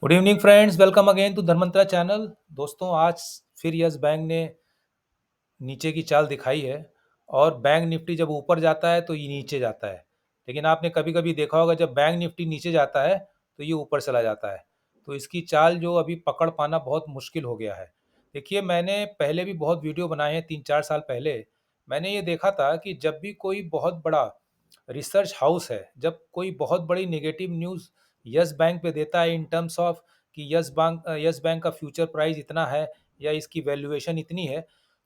Good evening friends, welcome again to Dharmantara channel. दोस्तों, आज फिर यस बैंक ने नीचे की चाल दिखाई है और बैंक निफ्टी जब ऊपर जाता है तो ये नीचे जाता है। लेकिन आपने कभी कभी देखा होगा, जब बैंक निफ्टी नीचे जाता है तो ये ऊपर चला जाता है। तो इसकी चाल जो अभी पकड़ पाना बहुत मुश्किल हो गया है। देखिए, मैंने पहले भी बहुत वीडियो बनाए हैं, 3-4 साल पहले मैंने ये देखा था कि जब भी कोई बहुत बड़ा रिसर्च हाउस है, जब कोई बहुत बड़ी नेगेटिव न्यूज़ यस बैंक पे देता है इन टर्म्स ऑफ कि यस बैंक का फ्यूचर प्राइस इतना है या इसकी वैल्यूएशन इतनी है,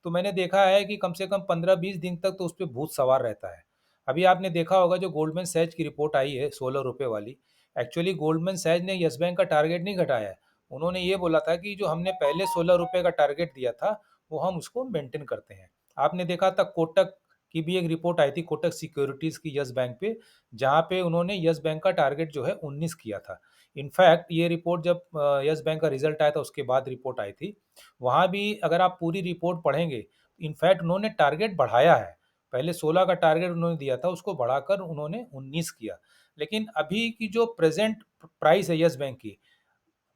तो मैंने देखा है कि कम से कम 15-20 दिन तक तो उस पे भूत सवार रहता है। अभी आपने देखा होगा, जो गोल्डमैन सैच की रिपोर्ट आई है 16 रुपए वाली, एक्चुअली गोल्डमैन सैच ने यस बैंक का टारगेट नहीं घटाया है। उन्होंने ये बोला था कि जो हमने पहले 16 रुपए का टारगेट दिया था, वो हम उसको मेंटेन करते हैं। आपने देखा था कोटक की भी एक रिपोर्ट आई थी, कोटक सिक्योरिटीज़ की यस बैंक पे, जहाँ पे उन्होंने यस बैंक का टारगेट जो है 19 किया था। इनफैक्ट ये रिपोर्ट जब यस बैंक का रिजल्ट आया था उसके बाद रिपोर्ट आई थी, वहाँ भी अगर आप पूरी रिपोर्ट पढ़ेंगे, इनफैक्ट उन्होंने टारगेट बढ़ाया है। पहले 16 का टारगेट उन्होंने दिया था, उसको बढ़ाकर उन्होंने 19 किया। लेकिन अभी की जो प्रेज़ेंट प्राइस है यस बैंक की,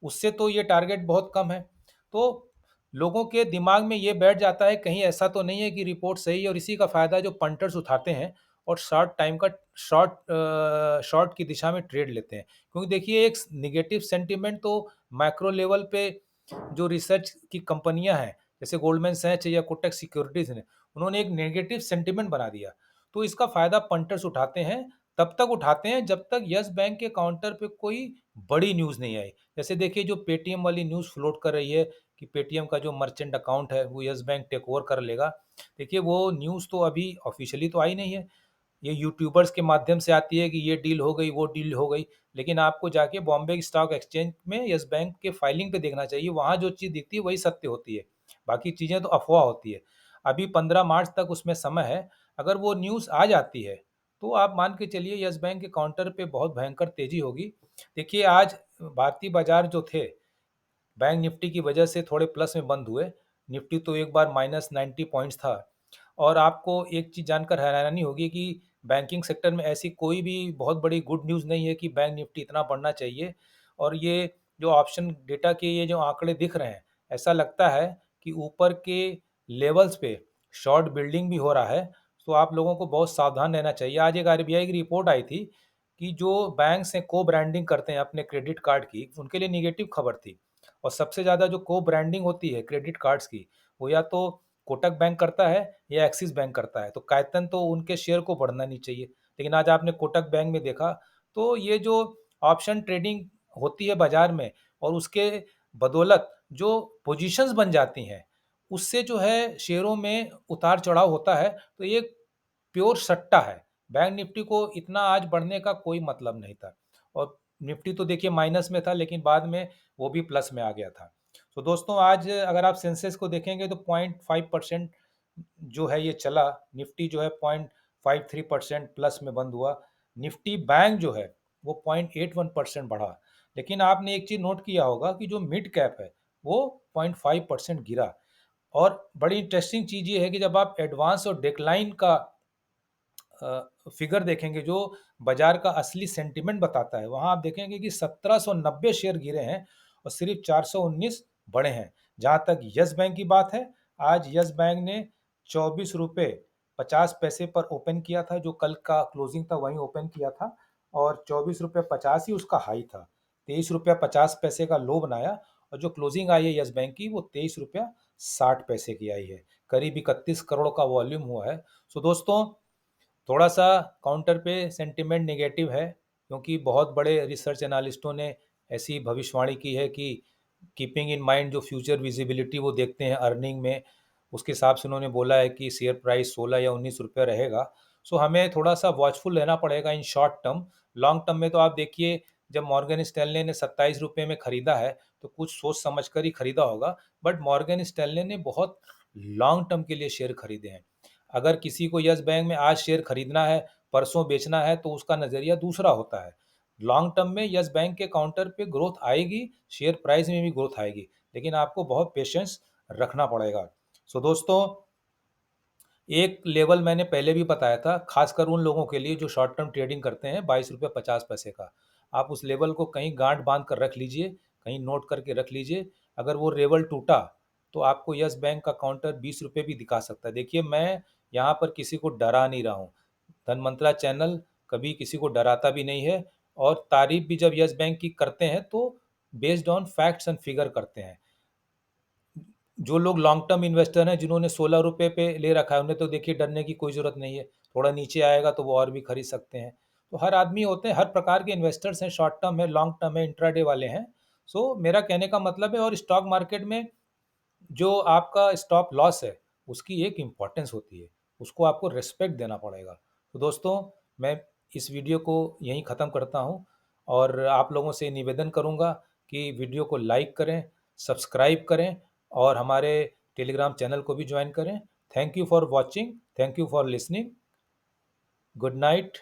उससे तो ये टारगेट बहुत कम है। तो लोगों के दिमाग में ये बैठ जाता है, कहीं ऐसा तो नहीं है कि रिपोर्ट सही है, और इसी का फ़ायदा जो पंटर्स उठाते हैं और शॉर्ट की दिशा में ट्रेड लेते हैं। क्योंकि देखिए, एक नेगेटिव सेंटिमेंट तो मैक्रो लेवल पे जो रिसर्च की कंपनियां हैं, जैसे गोल्डमैन सैच या कोटक सिक्योरिटीज ने, उन्होंने एक नेगेटिव सेंटिमेंट बना दिया। तो इसका फायदा पंटर्स उठाते हैं, तब तक उठाते हैं जब तक यस बैंक के काउंटर पे कोई बड़ी न्यूज़ नहीं आई। जैसे देखिए, जो पेटीएम वाली न्यूज़ फ्लोट कर रही है कि पेटीएम का जो मर्चेंट अकाउंट है वो यस बैंक टेक ओवर कर लेगा। देखिए, वो न्यूज़ तो अभी ऑफिशियली तो आई नहीं है, ये यूट्यूबर्स के माध्यम से आती है कि ये डील हो गई, वो डील हो गई। लेकिन आपको जाके बॉम्बे स्टॉक एक्सचेंज में यस बैंक के फाइलिंग पे देखना चाहिए, वहाँ जो चीज़ दिखती है वही सत्य होती है। बाकी चीज़ें तो अफ़वाह होती है। अभी 15 मार्च तक उसमें समय है, अगर वो न्यूज़ आ जाती है, तो आप मान के चलिए यस बैंक के काउंटर पे बहुत भयंकर तेज़ी होगी। देखिए, आज भारतीय बाज़ार जो थे, बैंक निफ्टी की वजह से थोड़े प्लस में बंद हुए। निफ्टी तो एक बार -90 पॉइंट्स था। और आपको एक चीज़ जानकर हैरानी होगी कि बैंकिंग सेक्टर में ऐसी कोई भी बहुत बड़ी गुड न्यूज़ नहीं है कि बैंक निफ्टी इतना बढ़ना चाहिए। और ये जो ऑप्शन डेटा के ये जो आंकड़े दिख रहे हैं, ऐसा लगता है कि ऊपर के लेवल्स पे शॉर्ट बिल्डिंग भी हो रहा है। तो आप लोगों को बहुत सावधान रहना चाहिए। आज एक आरबीआई की रिपोर्ट आई थी कि जो बैंक्स हैं को ब्रांडिंग करते हैं अपने क्रेडिट कार्ड की, उनके लिए नेगेटिव खबर थी। और सबसे ज़्यादा जो को ब्रांडिंग होती है क्रेडिट कार्ड्स की, वो या तो कोटक बैंक करता है या एक्सिस बैंक करता है। तो कायतन तो उनके शेयर को बढ़ना नहीं चाहिए। लेकिन आज आपने कोटक बैंक में देखा, तो ये जो ऑप्शन ट्रेडिंग होती है बाजार में, और उसके बदौलत जो पोजीशंस बन जाती हैं, उससे जो है शेयरों में उतार चढ़ाव होता है। तो ये प्योर सट्टा है। बैंक निफ्टी को इतना आज बढ़ने का कोई मतलब नहीं था। और निफ्टी तो देखिए माइनस में था, लेकिन बाद में वो भी प्लस में आ गया था। तो दोस्तों, आज अगर आप सेंसेक्स को देखेंगे तो 0.5% जो है ये चला। निफ्टी जो है 0.53% प्लस में बंद हुआ। निफ्टी बैंक जो है वो 0.81% बढ़ा। लेकिन आपने एक चीज़ नोट किया होगा कि जो मिड कैप है वो 0.5% गिरा। और बड़ी इंटरेस्टिंग चीज़ ये है कि जब आप एडवांस और डिक्लाइन का फिगर देखेंगे, जो बाजार का असली सेंटिमेंट बताता है, वहां आप देखेंगे कि 1790 शेयर गिरे हैं और सिर्फ 419 बढ़े हैं। जहां तक यस बैंक की बात है, आज यस बैंक ने 24 रुपये 50 पैसे पर ओपन किया था। जो कल का क्लोजिंग था वहीं ओपन किया था, और 24 रुपये 50 ही उसका हाई था। 23 रुपया 50 पैसे का लो बनाया, और जो क्लोजिंग आई है यस बैंक की वो 23 रुपया 60 पैसे की आई है। करीब 31 करोड़ का वॉल्यूम हुआ है। सो दोस्तों, थोड़ा सा काउंटर पे सेंटिमेंट नेगेटिव है, क्योंकि बहुत बड़े रिसर्च एनालिस्टों ने ऐसी भविष्यवाणी की है कि कीपिंग इन माइंड जो फ्यूचर विजिबिलिटी वो देखते हैं अर्निंग में, उसके हिसाब से उन्होंने बोला है कि शेयर प्राइस 16 या 19 रुपये रहेगा। सो हमें थोड़ा सा वॉचफुल रहना पड़ेगा in short term. Long term में तो आप देखिए, जब मॉर्गन स्टैनले ने 27 रुपये में खरीदा है, तो कुछ सोच समझ कर ही खरीदा होगा। बट मॉर्गन स्टैनले ने बहुत लॉन्ग टर्म के लिए शेयर खरीदे हैं। अगर किसी को यस बैंक में आज शेयर खरीदना है, परसों बेचना है, तो उसका नज़रिया दूसरा होता है। लॉन्ग टर्म में यस बैंक के काउंटर पे ग्रोथ आएगी, शेयर प्राइस में भी ग्रोथ आएगी, लेकिन आपको बहुत पेशेंस रखना पड़ेगा। सो दोस्तों, एक लेवल मैंने पहले भी बताया था, खासकर उन लोगों के लिए जो शॉर्ट टर्म ट्रेडिंग करते हैं, 22 रुपये 50 पैसे का। आप उस लेवल को कहीं गांठ बांध कर रख लीजिए, कहीं नोट करके रख लीजिए। अगर वो लेवल टूटा तो आपको यस बैंक का काउंटर 20 रुपये भी दिखा सकता है। देखिए, मैं यहाँ पर किसी को डरा नहीं रहा हूँ। धन मंत्रा चैनल कभी किसी को डराता भी नहीं है, और तारीफ भी जब यस बैंक की करते हैं तो based on facts and figure करते हैं। जो लोग लॉन्ग टर्म इन्वेस्टर हैं, जिन्होंने 16 रुपये पे ले रखा है, उन्हें तो देखिए डरने की कोई ज़रूरत नहीं है। थोड़ा नीचे आएगा तो वो और भी खरीद सकते हैं। तो हर आदमी होते हैं, हर प्रकार के इन्वेस्टर्स हैं, शॉर्ट टर्म है, लॉन्ग टर्म है, इंट्राडे वाले हैं। सो मेरा कहने का मतलब है, और स्टॉक मार्केट में जो आपका स्टॉप लॉस है, उसकी एक इम्पोर्टेंस होती है, उसको आपको रिस्पेक्ट देना पड़ेगा। तो दोस्तों, मैं इस वीडियो को यहीं ख़त्म करता हूँ, और आप लोगों से निवेदन करूँगा कि वीडियो को लाइक करें, सब्सक्राइब करें, और हमारे टेलीग्राम चैनल को भी ज्वाइन करें। Thank you for watching, thank you for listening, good night.